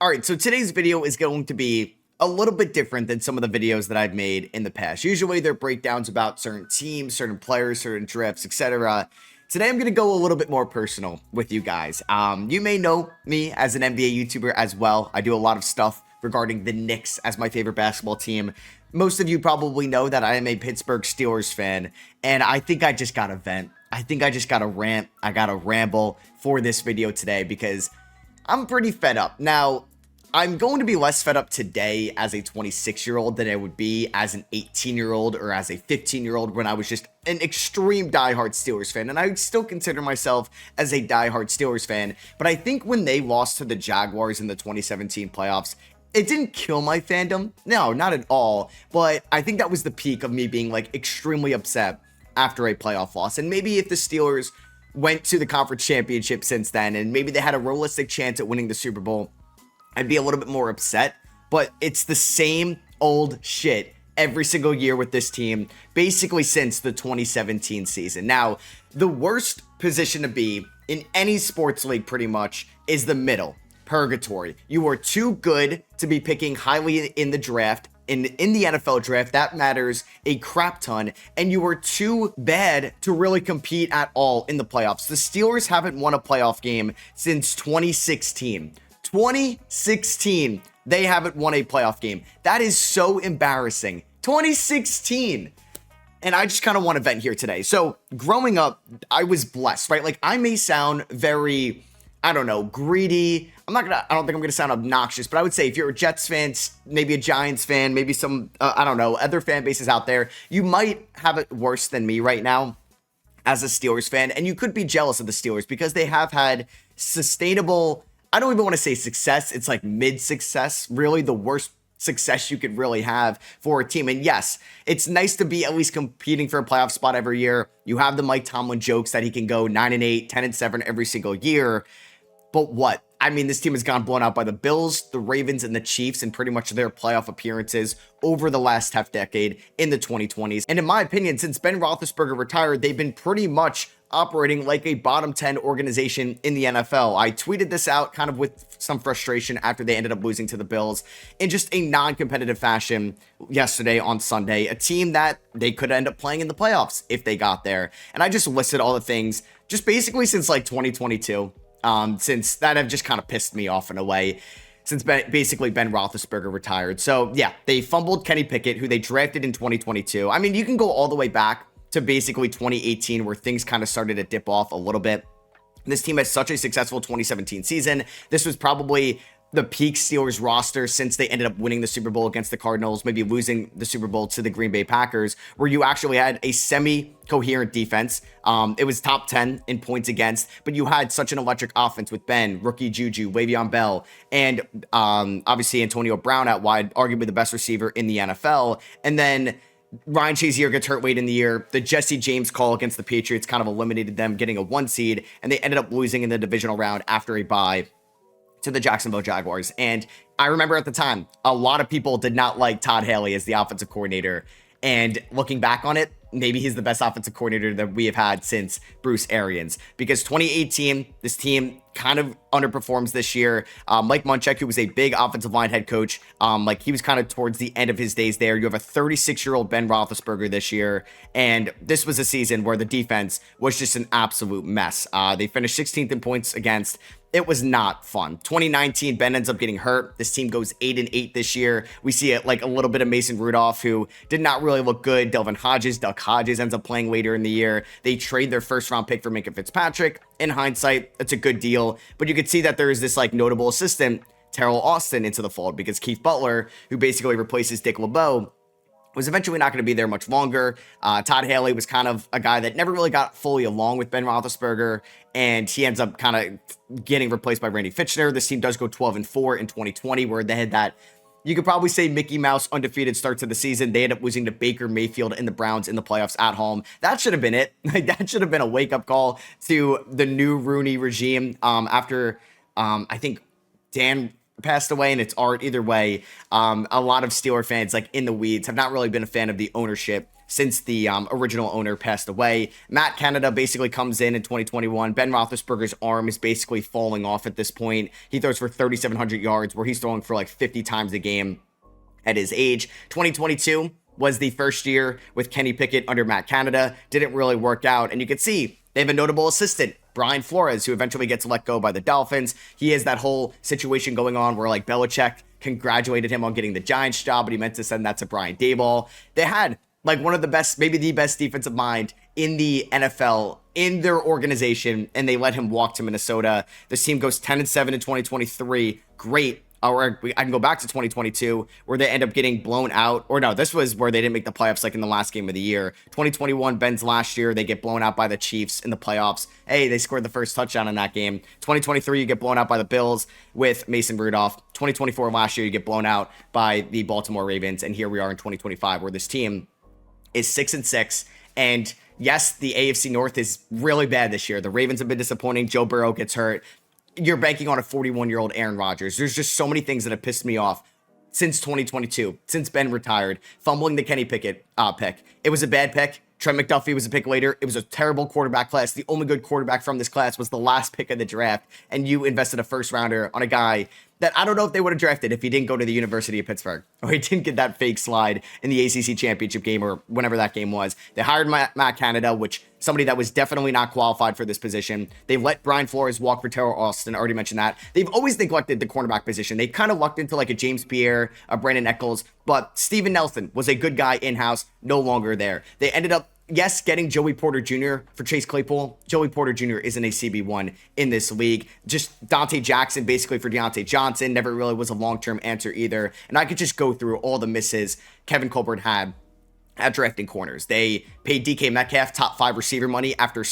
All right, so today's video is going to be a little bit different than some of the videos that I've made in the past. Usually they're breakdowns about certain teams, certain players, certain drafts, etc. Today I'm going to go a little bit more personal with you guys. You may know me as an NBA YouTuber as well. I do a lot of stuff regarding the Knicks as my favorite basketball team. Most of you probably know that I am a Pittsburgh Steelers fan, and I think I just got to vent. I think I just got to rant. I got to ramble for this video today because I'm pretty fed up. Now, I'm going to be less fed up today as a 26-year-old than I would be as an 18-year-old or as a 15-year-old when I was just an extreme diehard Steelers fan. And I still consider myself as a diehard Steelers fan. But I think when they lost to the Jaguars in the 2017 playoffs, it didn't kill my fandom. No, not at all. But I think that was the peak of me being like extremely upset after a playoff loss. And maybe if the Steelers went to the conference championship since then, and maybe they had a realistic chance at winning the Super Bowl, I'd be a little bit more upset, but it's the same old shit every single year with this team, basically since the 2017 season. Now, the worst position to be in any sports league pretty much is the middle, purgatory. You are too good to be picking highly in the draft. In the NFL draft, that matters a crap ton, and you are too bad to really compete at all in the playoffs. The Steelers haven't won a playoff game since 2016. 2016, they haven't won a playoff game. That is so embarrassing. 2016. And I just kind of want to vent here today. So growing up, I was blessed, right? Like I may sound very, I don't know, greedy. I don't think I'm going to sound obnoxious, but I would say if you're a Jets fan, maybe a Giants fan, maybe some, I don't know, other fan bases out there, you might have it worse than me right now as a Steelers fan. And you could be jealous of the Steelers because they have had sustainable, I don't even want to say success. It's like mid-success, really the worst success you could really have for a team. And yes, it's nice to be at least competing for a playoff spot every year. You have the Mike Tomlin jokes that he can go 9-8, 10-7 every single year. But what? I mean, this team has gone blown out by the Bills, the Ravens, and the Chiefs in pretty much their playoff appearances over the last half decade in the 2020s. And in my opinion, since Ben Roethlisberger retired, they've been pretty much operating like a bottom 10 organization in the NFL. I tweeted this out kind of with some frustration after they ended up losing to the Bills in just a non-competitive fashion yesterday on Sunday, a team that they could end up playing in the playoffs if they got there. And I just listed all the things just basically since like 2022. Since that have just kind of pissed me off in a way since basically Ben Roethlisberger retired. So yeah, they fumbled Kenny Pickett, who they drafted in 2022. I mean, you can go all the way back to basically 2018 where things kind of started to dip off a little bit. This team has such a successful 2017 season. This was probably the peak Steelers roster since they ended up winning the Super Bowl against the Cardinals, maybe losing the Super Bowl to the Green Bay Packers, where you actually had a semi-coherent defense. It was top 10 in points against, but you had such an electric offense with Ben, rookie Juju, Le'Veon Bell, and obviously Antonio Brown out wide, arguably the best receiver in the NFL. And then Ryan Shazier gets hurt late in the year. The Jesse James call against the Patriots kind of eliminated them getting a 1 seed, and they ended up losing in the divisional round after a bye to the Jacksonville Jaguars. And I remember at the time, a lot of people did not like Todd Haley as the offensive coordinator. And looking back on it, maybe he's the best offensive coordinator that we have had since Bruce Arians. Because 2018, this team kind of underperforms this year. Mike Munchak, who was a big offensive line head coach, like he was kind of towards the end of his days there. You have a 36-year-old Ben Roethlisberger this year. And this was a season where the defense was just an absolute mess. They finished 16th in points against. It was not fun. 2019, Ben ends up getting hurt. This team goes 8-8 this year. We see it like a little bit of Mason Rudolph, who did not really look good. Duck Hodges ends up playing later in the year. They trade their first round pick for Minka Fitzpatrick. In hindsight, it's a good deal, but you could see that there is this like notable assistant, Terrell Austin, into the fold because Keith Butler, who basically replaces Dick LeBeau, was eventually not going to be there much longer. Todd Haley was kind of a guy that never really got fully along with Ben Roethlisberger, and he ends up kind of getting replaced by Randy Fitchner. This team does go 12-4 in 2020, where they had that, you could probably say, Mickey Mouse undefeated start to the season. They end up losing to Baker Mayfield and the Browns in the playoffs at home. That should have been it. Like, that should have been a wake-up call to the new Rooney regime after, I think, Dan passed away and it's Art. Either way, a lot of Steeler fans, like in the weeds, have not really been a fan of the ownership since the original owner passed away. Matt Canada basically comes in 2021. Ben Roethlisberger's arm is basically falling off at this point. He throws for 3,700 yards, where he's throwing for like 50 times a game at his age. 2022 was the first year with Kenny Pickett under Matt Canada. Didn't really work out, and you can see they have a notable assistant, Brian Flores, who eventually gets let go by the Dolphins. He has that whole situation going on where like Belichick congratulated him on getting the Giants job, but he meant to send that to Brian Daboll. They had like one of the best, maybe the best defensive mind in the NFL in their organization, and they let him walk to Minnesota. This team goes 10-7 in 2023. Great. Or I can go back to 2022 where they end up getting blown out. Or no, this was where they didn't make the playoffs like in the last game of the year. 2021, Ben's last year, they get blown out by the Chiefs in the playoffs. Hey, they scored the first touchdown in that game. 2023, you get blown out by the Bills with Mason Rudolph. 2024, last year, you get blown out by the Baltimore Ravens. And here we are in 2025 where this team is 6-6. And yes, the AFC North is really bad this year. The Ravens have been disappointing. Joe Burrow gets hurt. You're banking on a 41-year-old Aaron Rodgers. There's just so many things that have pissed me off since 2022, since Ben retired, fumbling the Kenny Pickett pick. It was a bad pick. Trent McDuffie was a pick later. It was a terrible quarterback class. The only good quarterback from this class was the last pick of the draft, and you invested a first rounder on a guy that I don't know if they would have drafted if he didn't go to the University of Pittsburgh or he didn't get that fake slide in the ACC championship game or whenever that game was. They hired Matt Canada, which somebody that was definitely not qualified for this position. They let Brian Flores walk for Terrell Austin. I already mentioned that. They've always neglected the cornerback position. They kind of lucked into like a James Pierre, a Brandon Eccles, but Steven Nelson was a good guy in-house, no longer there. They ended up getting Joey Porter Jr. for Chase Claypool. Joey Porter Jr. isn't a CB1 in this league. Just Dante Jackson basically for Deontay Johnson. Never really was a long-term answer either. And I could just go through all the misses Kevin Colbert had at drafting corners. They paid DK Metcalf top 5 receiver money after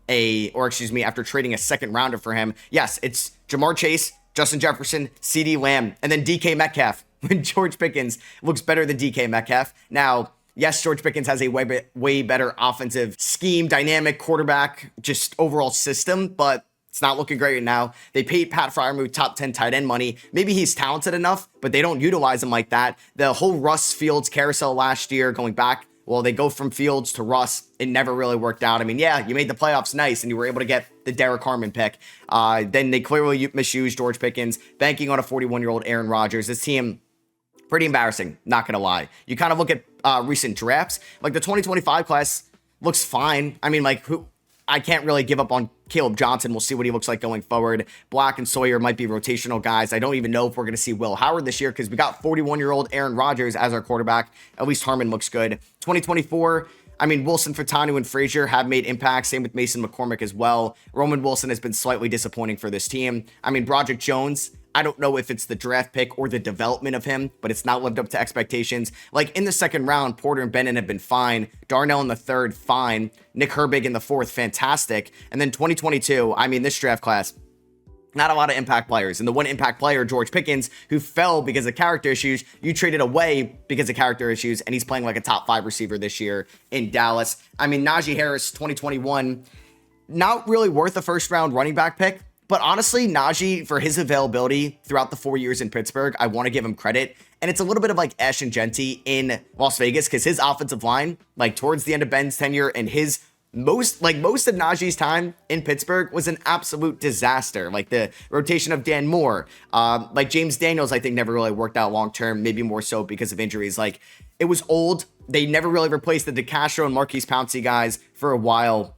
after trading a second rounder for him. Yes, it's Jamar Chase, Justin Jefferson, CeeDee Lamb, and then DK Metcalf when George Pickens looks better than DK Metcalf. Now, yes, George Pickens has a way better offensive scheme, dynamic quarterback, just overall system, but it's not looking great right now. They paid Pat Freiermuth top 10 tight end money. Maybe he's talented enough, but they don't utilize him like that. The whole Russ Fields carousel last year going back, well, they go from Fields to Russ. It never really worked out. I mean, yeah, you made the playoffs nice and you were able to get the Derek Harmon pick. Then they clearly misused George Pickens, banking on a 41-year-old Aaron Rodgers. This team, pretty embarrassing, not gonna lie. You kind of look at recent drafts, like the 2025 class looks fine. I mean, I can't really give up on Caleb Johnson. We'll see what he looks like going forward. Black and Sawyer might be rotational guys. I don't even know if we're going to see Will Howard this year because we got 41-year-old Aaron Rodgers as our quarterback. At least Harmon looks good. 2024, I mean, Wilson, Fratanu, and Frazier have made impacts. Same with Mason McCormick as well. Roman Wilson has been slightly disappointing for this team. I mean, Broderick Jones, I don't know if it's the draft pick or the development of him, but it's not lived up to expectations. Like in the second round, Porter and Bennett have been fine. Darnell in the third, fine. Nick Herbig in the fourth, fantastic. And then 2022, I mean, this draft class, not a lot of impact players. And the one impact player, George Pickens, who fell because of character issues, you traded away because of character issues, and he's playing like a top 5 receiver this year in Dallas. I mean, Najee Harris, 2021, not really worth a first round running back pick. But honestly, Najee, for his availability throughout the 4 years in Pittsburgh, I want to give him credit. And it's a little bit of like Ashton Genty in Las Vegas because his offensive line, like towards the end of Ben's tenure and his most of Najee's time in Pittsburgh was an absolute disaster. Like the rotation of Dan Moore, like James Daniels, I think never really worked out long term, maybe more so because of injuries. Like it was old. They never really replaced the DeCastro and Marquise Pouncey guys for a while.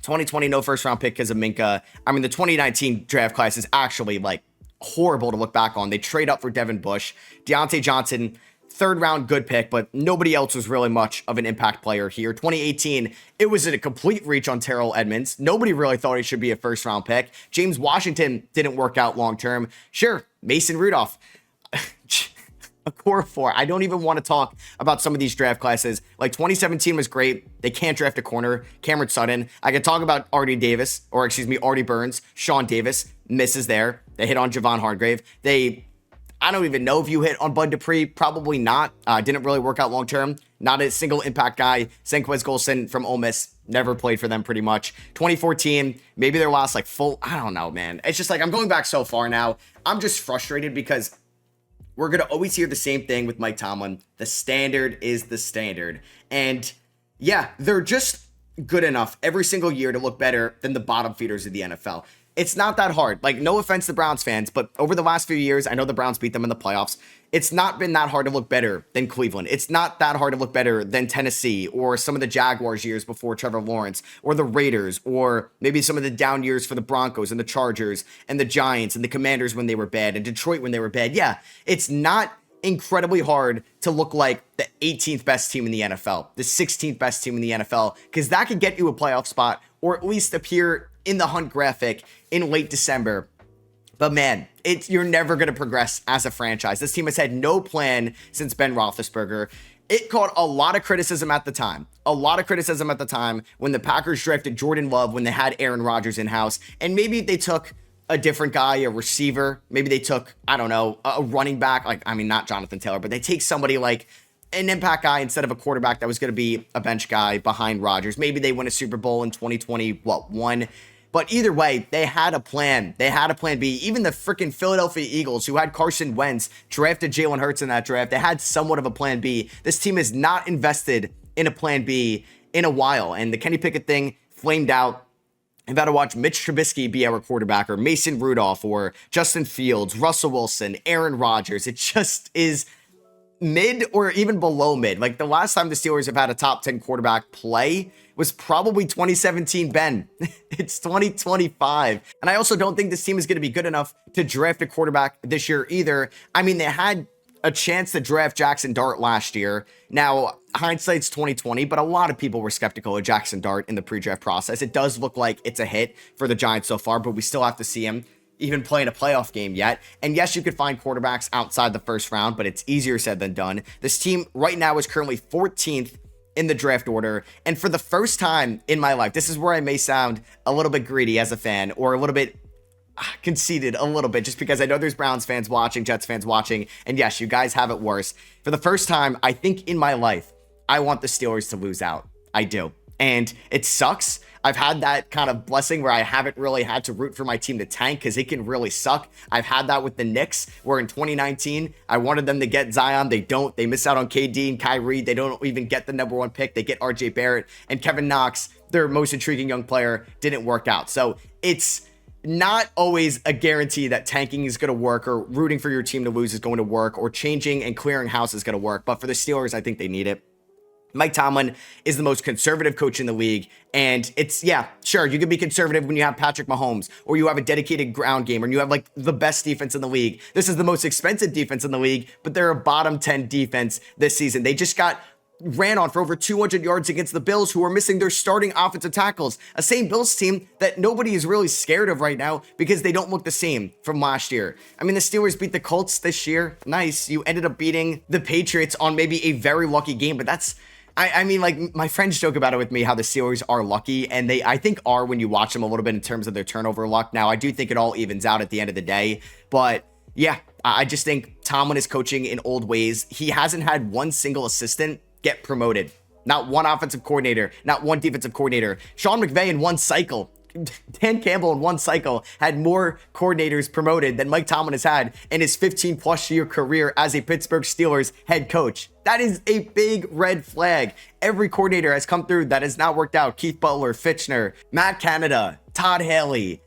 2020, no first round pick because of Minka. I mean, the 2019 draft class is actually like horrible to look back on. They trade up for Devin Bush. Deontay Johnson, third round, good pick, but nobody else was really much of an impact player here. 2018, it was a complete reach on Terrell Edmonds. Nobody really thought he should be a first round pick. James Washington didn't work out long term. Sure, Mason Rudolph. A core 4. I don't even want to talk about some of these draft classes. Like 2017 was great. They can't draft a corner. Cameron Sutton. I could talk about Artie Burns. Sean Davis misses there. They hit on Javon Hargrave. I don't even know if you hit on Bud Dupree. Probably not. Didn't really work out long term. Not a single impact guy. Senquez Golson from Ole Miss. Never played for them pretty much. 2014, maybe their last I don't know, man. It's just like I'm going back so far now. I'm just frustrated because we're going to always hear the same thing with Mike Tomlin. The standard is the standard. And yeah, they're just good enough every single year to look better than the bottom feeders of the NFL. It's not that hard. Like, no offense to Browns fans, but over the last few years, I know the Browns beat them in the playoffs. It's not been that hard to look better than Cleveland. It's not that hard to look better than Tennessee or some of the Jaguars years before Trevor Lawrence, or the Raiders, or maybe some of the down years for the Broncos and the Chargers and the Giants and the Commanders when they were bad and Detroit when they were bad. Yeah, it's not incredibly hard to look like the 18th best team in the NFL, the 16th best team in the NFL, because that could get you a playoff spot or at least appear in the hunt graphic in late December. But man, you're never going to progress as a franchise. This team has had no plan since Ben Roethlisberger. It caught a lot of criticism at the time. When the Packers drafted Jordan Love, when they had Aaron Rodgers in-house, and maybe they took a different guy, a receiver. Maybe they took, I don't know, a running back. Not Jonathan Taylor, but they take somebody like an impact guy instead of a quarterback that was going to be a bench guy behind Rodgers. Maybe they win a Super Bowl in 2021. But either way, they had a plan. They had a plan B. Even the freaking Philadelphia Eagles, who had Carson Wentz, drafted Jalen Hurts in that draft. They had somewhat of a plan B. This team is not invested in a plan B in a while. And the Kenny Pickett thing flamed out. I've got to watch Mitch Trubisky be our quarterback, or Mason Rudolph, or Justin Fields, Russell Wilson, Aaron Rodgers. It just is mid or even below mid. Like, the last time the Steelers have had a top 10 quarterback play was probably 2017, Ben. It's 2025. And I also don't think this team is going to be good enough to draft a quarterback this year either. They had a chance to draft Jackson Dart last year. Now, hindsight's 2020, but a lot of people were skeptical of Jackson Dart in the pre-draft process. It does look like it's a hit for the Giants so far, but we still have to see him even playing a playoff game yet. And yes, you could find quarterbacks outside the first round, but it's easier said than done. This team right now is currently 14th in the draft order. And for the first time in my life, this is where I may sound a little bit greedy as a fan, or a little bit conceited a little bit, just because I know there's Browns fans watching, Jets fans watching, and yes, you guys have it worse. For the first time, I think in my life, I want the Steelers to lose out. I do. And it sucks. I've had that kind of blessing where I haven't really had to root for my team to tank, because it can really suck. I've had that with the Knicks, where in 2019, I wanted them to get Zion. They don't. They miss out on KD and Kyrie. They don't even get the #1 pick. They get RJ Barrett, and Kevin Knox, their most intriguing young player, didn't work out. So it's not always a guarantee that tanking is going to work, or rooting for your team to lose is going to work, or changing and clearing house is going to work. But for the Steelers, I think they need it. Mike Tomlin is the most conservative coach in the league. And it's, yeah, sure, you can be conservative when you have Patrick Mahomes, or you have a dedicated ground game, or you have like the best defense in the league. This is the most expensive defense in the league, but they're a bottom 10 defense this season. They just got ran on for over 200 yards against the Bills, who are missing their starting offensive tackles. A same Bills team that nobody is really scared of right now, because they don't look the same from last year. The Steelers beat the Colts this year. Nice. You ended up beating the Patriots on maybe a very lucky game, but that's, like, my friends joke about it with me, how the Steelers are lucky, and they, I think, are when you watch them a little bit in terms of their turnover luck. Now, I do think it all evens out at the end of the day, but yeah, I just think Tomlin is coaching in old ways. He hasn't had one single assistant get promoted. Not one offensive coordinator, not one defensive coordinator. Sean McVay in one cycle, Dan Campbell in one cycle had more coordinators promoted than Mike Tomlin has had in his 15-plus year career as a Pittsburgh Steelers head coach. That is a big red flag. Every coordinator has come through that has not worked out. Keith Butler, Fitchner, Matt Canada, Todd Haley,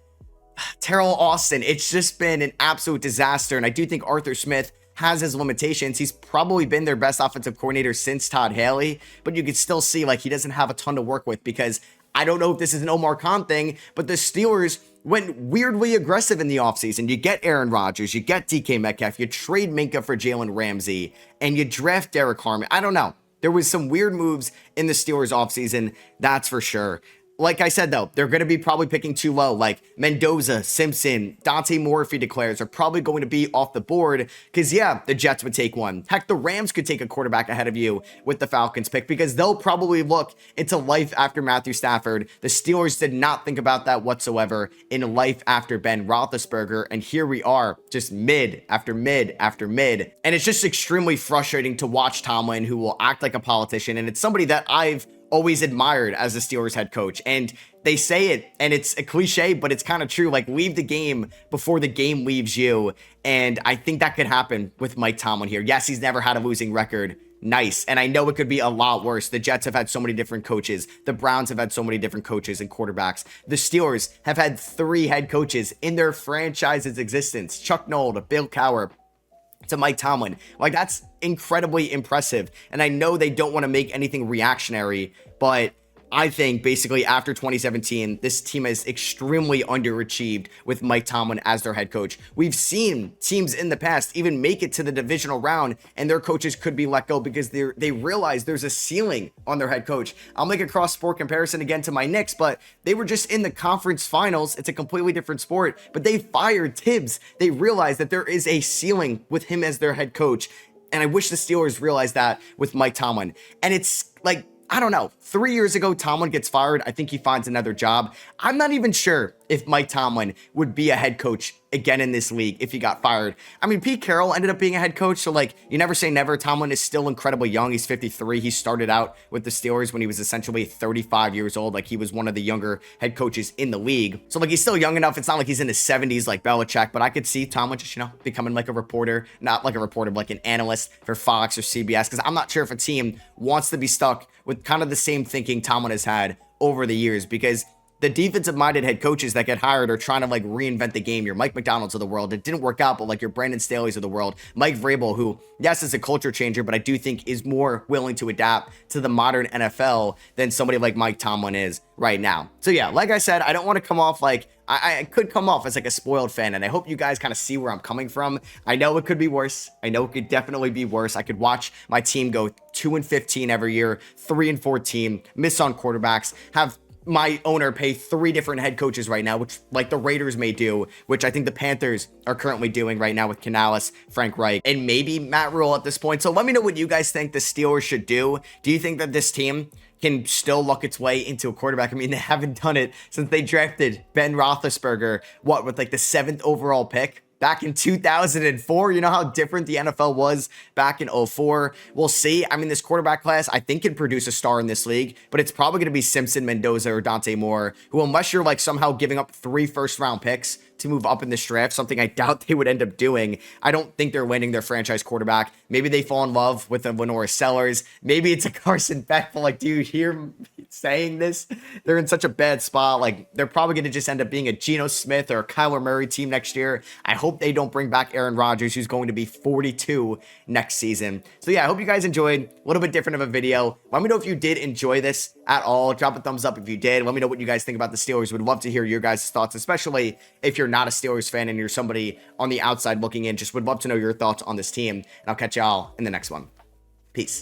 Terrell Austin. It's just been an absolute disaster. And I do think Arthur Smith has his limitations. He's probably been their best offensive coordinator since Todd Haley, but you can still see like he doesn't have a ton to work with, because I don't know if this is an Omar Khan thing, but the Steelers went weirdly aggressive in the offseason. You get Aaron Rodgers, you get DK Metcalf, you trade Minka for Jalen Ramsey, and you draft Derek Harmon. I don't know. There was some weird moves in the Steelers offseason, that's for sure. Like I said, though, they're going to be probably picking too low. Like Mendoza, Simpson, Dante Moore, if he declares, are probably going to be off the board, because, yeah, the Jets would take one. Heck, the Rams could take a quarterback ahead of you with the Falcons pick, because they'll probably look into life after Matthew Stafford. The Steelers did not think about that whatsoever in life after Ben Roethlisberger, and here we are, just mid after mid after mid. And it's just extremely frustrating to watch Tomlin, who will act like a politician, and it's somebody that I've always admired as the Steelers head coach. And they say it and it's a cliche, but it's kind of true. Like, leave the game before the game leaves you. And I think that could happen with Mike Tomlin here. Yes, he's never had a losing record. Nice. And I know it could be a lot worse. The Jets have had so many different coaches. The Browns have had so many different coaches and quarterbacks. The Steelers have had 3 head coaches in their franchise's existence. Chuck Noll to Bill Cowher to Mike Tomlin. Like, that's incredibly impressive. And I know they don't want to make anything reactionary, but I think basically after 2017, this team is extremely underachieved with Mike Tomlin as their head coach. We've seen teams in the past even make it to the divisional round and their coaches could be let go because they realize there's a ceiling on their head coach. I'll make a cross-sport comparison again to my Knicks, but they were just in the conference finals. It's a completely different sport, but they fired Tibbs. They realized that there is a ceiling with him as their head coach. And I wish the Steelers realized that with Mike Tomlin. And it's like, I don't know, 3 years ago, Tomlin gets fired. I think he finds another job. I'm not even sure if Mike Tomlin would be a head coach again in this league if he got fired. I mean, Pete Carroll ended up being a head coach, so like, you never say never. Tomlin is still incredibly young. He's 53. He started out with the Steelers when he was essentially 35 years old. Like, he was one of the younger head coaches in the league. So like, he's still young enough. It's not like he's in his 70s like Belichick, but I could see Tomlin just, becoming like a reporter, not like a reporter, but like an analyst for Fox or CBS, because I'm not sure if a team wants to be stuck with kind of the same thinking Tomlin has had over the years, because the defensive-minded head coaches that get hired are trying to like reinvent the game. Your Mike McDonald's of the world. It didn't work out, but like your Brandon Staley's of the world. Mike Vrabel, who, yes, is a culture changer, but I do think is more willing to adapt to the modern NFL than somebody like Mike Tomlin is right now. So yeah, like I said, I don't want to come off like, I could come off as like a spoiled fan, and I hope you guys kind of see where I'm coming from. I know it could be worse. I know it could definitely be worse. I could watch my team go 2-15 every year, 3-14, miss on quarterbacks, have my owner pay 3 different head coaches right now, which like the Raiders may do, which I think the Panthers are currently doing right now with Canales, Frank Reich, and maybe Matt Rule at this point. So let me know what you guys think the Steelers should do. Do you think that this team can still luck its way into a quarterback? I mean, they haven't done it since they drafted Ben Roethlisberger, with like the 7th overall pick back in 2004. You know how different the NFL was back in 04. We'll see. I mean, this quarterback class, I think, can produce a star in this league, but it's probably going to be Simpson, Mendoza, or Dante Moore, who, unless you're like somehow giving up 3 first-round picks to move up in this draft, something I doubt they would end up doing, I don't think they're landing their franchise quarterback. Maybe they fall in love with a Lenora Sellers. Maybe it's a Carson Beck, but like, do you hear me saying this? They're in such a bad spot. Like, they're probably going to just end up being a Geno Smith or a Kyler Murray team next year. I hope they don't bring back Aaron Rodgers, who's going to be 42 next season. So yeah, I hope you guys enjoyed. A little bit different of a video. Let me know if you did enjoy this at all. Drop a thumbs up if you did. Let me know what you guys think about the Steelers. Would love to hear your guys' thoughts, especially if you're not a Steelers fan and you're somebody on the outside looking in. Just would love to know your thoughts on this team. And I'll catch y'all in the next one. Peace.